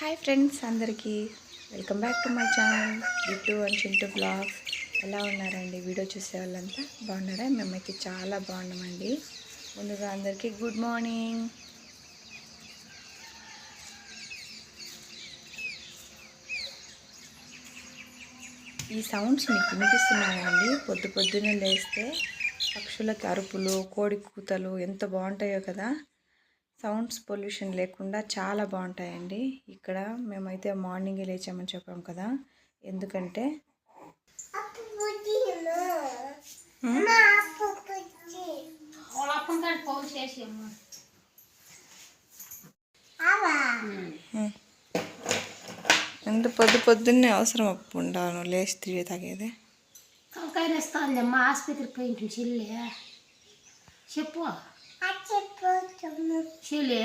Hi friends అందరికీ welcome back to my channel Bittu and Chintu blogs. ఎలా ఉన్నారండి? వీడియో చూసే వాళ్ళంతా బాగున్నారా? మేమైతే చాలా బాగున్నామండి. ముందుగా అందరికీ గుడ్ మార్నింగ్. ఈ సౌండ్స్ మీకు వినిపిస్తున్నాయండి? పొద్దున్నే లేస్తే పక్షులకి అరుపులు, కోడి కూతలు ఎంత బాగుంటాయో కదా. సౌండ్స్ పొల్యూషన్ లేకుండా చాలా బాగుంటాయండి. ఇక్కడ మేమైతే మార్నింగే లేచామని చెప్పాం కదా, ఎందుకంటే ఎంత పొద్దున్నే అవసరం అప్పుండాను లేచి తిరిగి తాగేది. కలకాయనేస్తాందమ్మా ఆసుపత్రికి పోయింటు చెల్లి చెప్పు చెల్లి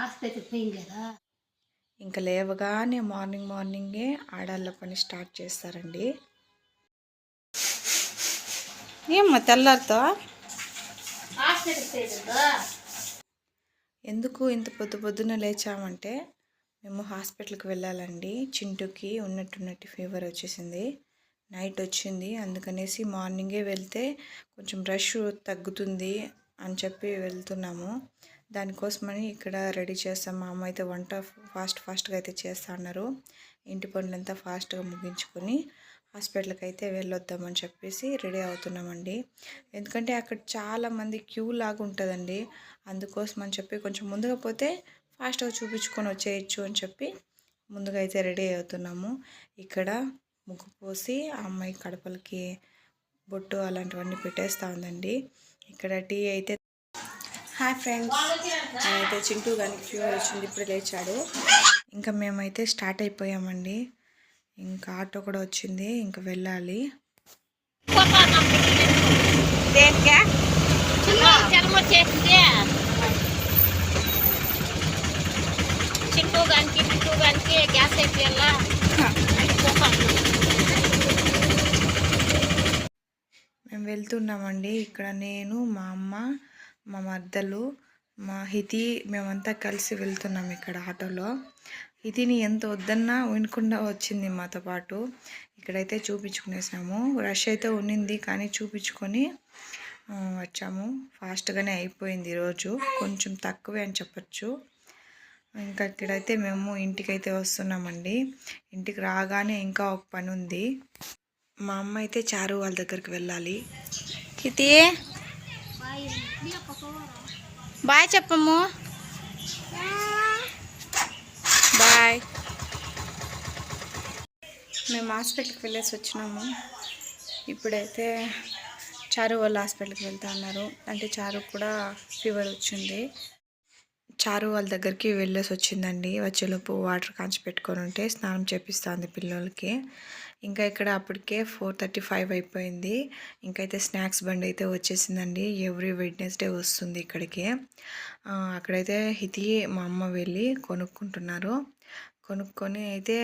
ఆసుపత్రికి పోయింది కదా. ఇంకా లేవగానే మార్నింగే ఆడాళ్ళ పని స్టార్ట్ చేస్తారండి. ఏమ్మా తెల్లారితో ఎందుకు ఇంత పొద్దున్న లేచామంటే, మేము హాస్పిటల్కి వెళ్ళాలండి. చింటూకి ఉన్నట్టు ఫీవర్ వచ్చేసింది, నైట్ వచ్చింది. అందుకనేసి మార్నింగే వెళ్తే కొంచెం రష్ తగ్గుతుంది అని చెప్పి వెళ్తున్నాము. దానికోసమని ఇక్కడ రెడీ చేస్తాం. మా అమ్మ అయితే వంట ఫాస్ట్గా అయితే చేస్తా అన్నారు. ఇంటి పనులంతా ఫాస్ట్గా ముగించుకొని హాస్పిటల్కి అయితే వెళ్ళొద్దామని చెప్పేసి రెడీ అవుతున్నామండి. ఎందుకంటే అక్కడ చాలామంది క్యూ లాగా ఉంటుందండి. అందుకోసం అని చెప్పి కొంచెం ముందుగా పోతే ఫాస్ట్గా చూపించుకొని వచ్చేయచ్చు అని చెప్పి ముందుగా అయితే రెడీ అవుతున్నాము. ఇక్కడ ముగ్గు పోసి ఆ అమ్మాయి కడపలకి బొట్టు అలాంటివన్నీ పెట్టేస్తూ ఉందండి. ఇక్కడ టీ అయితే హాయ్ ఫ్రెండ్స్, అయితే చింటూ కానీ ఫీవర్ వచ్చింది, ఇప్పుడు లేచాడు. ఇంకా మేమైతే స్టార్ట్ అయిపోయామండి. ఇంకా ఆటో కూడా వచ్చింది, ఇంకా వెళ్ళాలి. చింటూ గానికి గ్యాస్ అయిపోయేలా మేము వెళ్తున్నామండి. ఇక్కడ నేను, మా అమ్మ, మా మద్దలు, మా హితి మేమంతా కలిసి వెళ్తున్నాం. ఇక్కడ ఆటోలో హితిని ఎంత వద్దన్నా వినకుండా వచ్చింది మాతో పాటు. ఇక్కడైతే చూపించుకునేసాము. రష్ అయితే ఉన్నింది కానీ చూపించుకొని వచ్చాము. ఫాస్ట్గానే అయిపోయింది ఈరోజు, కొంచెం తక్కువే అని చెప్పచ్చు. ఇంకా ఇక్కడైతే మేము ఇంటికైతే వస్తున్నామండి. ఇంటికి రాగానే ఇంకా ఒక పని ఉంది. మా అమ్మ అయితే చారు వాళ్ళ దగ్గరికి వెళ్ళాలి. హితి బాయ్ చెప్పమ్ము. బాయ్. మేము హాస్పిటల్కి వెళ్ళేసి వచ్చినాము. ఇప్పుడైతే చారు వాళ్ళు హాస్పిటల్కి వెళ్తా అన్నారు. అంటే చారు కూడా ఫీవర్ వచ్చింది. చారు వాళ్ళ దగ్గరికి వెళ్ళేసి వచ్చిందండి. వచ్చేలోపు వాటర్ కాంచి పెట్టుకొని ఉంటే స్నానం చేపిస్తుంది పిల్లలకి. ఇంకా ఇక్కడ అప్పటికే 4:35 అయిపోయింది. ఇంకైతే స్నాక్స్ బండి అయితే వచ్చేసిందండి. ఎవ్రీ వెడ్నెస్డే వస్తుంది ఇక్కడికి. అక్కడైతే హితి మా అమ్మ వెళ్ళి కొనుక్కుంటున్నారు. కొనుక్కొని అయితే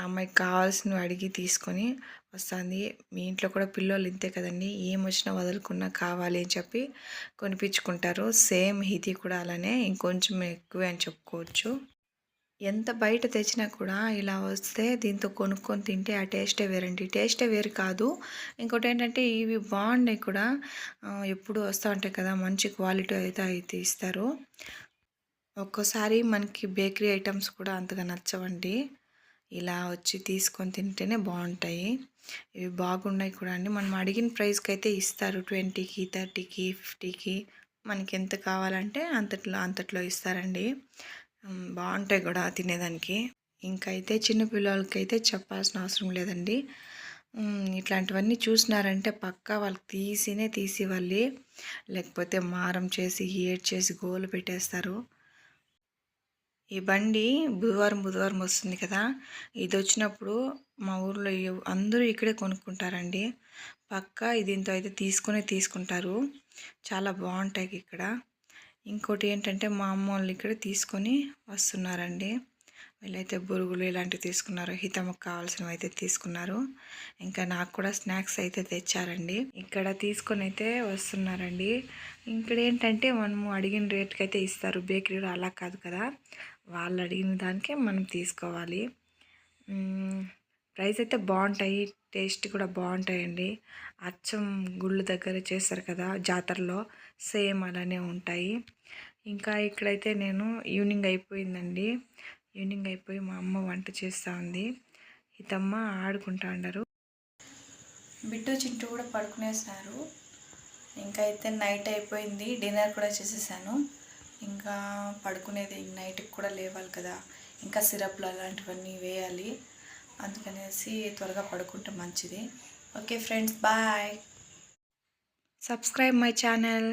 అమ్మాయికి కావాల్సినవి అడిగి తీసుకొని వస్తుంది. మీ ఇంట్లో కూడా పిల్లలు ఇంతే కదండి, ఏమొచ్చినా వదలకుండా కావాలి అని చెప్పి కొనిపించుకుంటారు. సేమ్ హితి కూడా అలానే, ఇంకొంచెం ఎక్కువే అని చెప్పుకోవచ్చు. ఎంత బయట తెచ్చినా కూడా ఇలా వస్తే దీంతో కొనుక్కొని తింటే ఆ టేస్టే వేరండి. టేస్టే వేరు కాదు, ఇంకోటి ఏంటంటే ఇవి బాగున్నాయి కూడా. ఎప్పుడు వస్తూ ఉంటాయి కదా, మంచి క్వాలిటీ అయితే ఇస్తారు. ఒక్కోసారి మనకి బేకరీ ఐటమ్స్ కూడా అంతగా నచ్చవండి. ఇలా వచ్చి తీసుకొని తింటేనే బాగుంటాయి. ఇవి బాగున్నాయి కూడా అండి. మనం అడిగిన ప్రైస్కి అయితే ఇస్తారు. 20కి, 30కి, 50కి మనకి ఎంత కావాలంటే అంతట్లో ఇస్తారండి. బాగుంటాయి కూడా తినేదానికి. ఇంకైతే చిన్నపిల్లలకైతే చెప్పాల్సిన అవసరం లేదండి. ఇట్లాంటివన్నీ చూసినారంటే పక్కా వాళ్ళకి తీసి ఇవ్వాలి, లేకపోతే మారం చేసి ఏడ్చేసి గోలు పెట్టేస్తారు. ఈ బండి బుధవారం వస్తుంది కదా, ఇది వచ్చినప్పుడు మా ఊర్లో అందరూ ఇక్కడే కొనుక్కుంటారండి. పక్కా దీంతో అయితే తీసుకుంటారు. చాలా బాగుంటాయి ఇక్కడ. ఇంకోటి ఏంటంటే మా అమ్మ వాళ్ళు ఇక్కడ తీసుకొని వస్తున్నారండి. వీళ్ళైతే బురుగులు ఇలాంటివి తీసుకున్నారు. హితమ్మకు కావాల్సినవి అయితే తీసుకున్నారు. ఇంకా నాకు కూడా స్నాక్స్ అయితే తెచ్చారండి. ఇక్కడ తీసుకొని అయితే వస్తున్నారండి. ఇక్కడ ఏంటంటే మనము అడిగిన రేట్కి అయితే ఇస్తారు. బేకరీలో అలా కాదు కదా, వాళ్ళు అడిగిన దానికే మనం తీసుకోవాలి. ప్రైస్ అయితే బాగుంటాయి, టేస్ట్ కూడా బాగుంటాయండి. అచ్చం గుళ్ళు దగ్గర చేస్తారు కదా జాతరలో, సేమ్ అలానే ఉంటాయి. ఇంకా ఇక్కడైతే నేను ఈవినింగ్ అయిపోయిందండి. ఈవినింగ్ అయిపోయి మా అమ్మ వంట చేస్తూ ఉంది. హితమ్మ ఆడుకుంటా ఉన్నారు. బిట్టు చింటూ కూడా పడుకునేసినారు. ఇంకా అయితే నైట్ అయిపోయింది, డిన్నర్ కూడా చేసేసాను. ఇంకా పడుకునేది నైట్కి కూడా లేవాలి కదా, ఇంకా సిరప్లు అలాంటివన్నీ వేయాలి. అందుకనేసి త్వరగా పడుకుంటే మంచిది. Okay friends, bye. Subscribe my channel.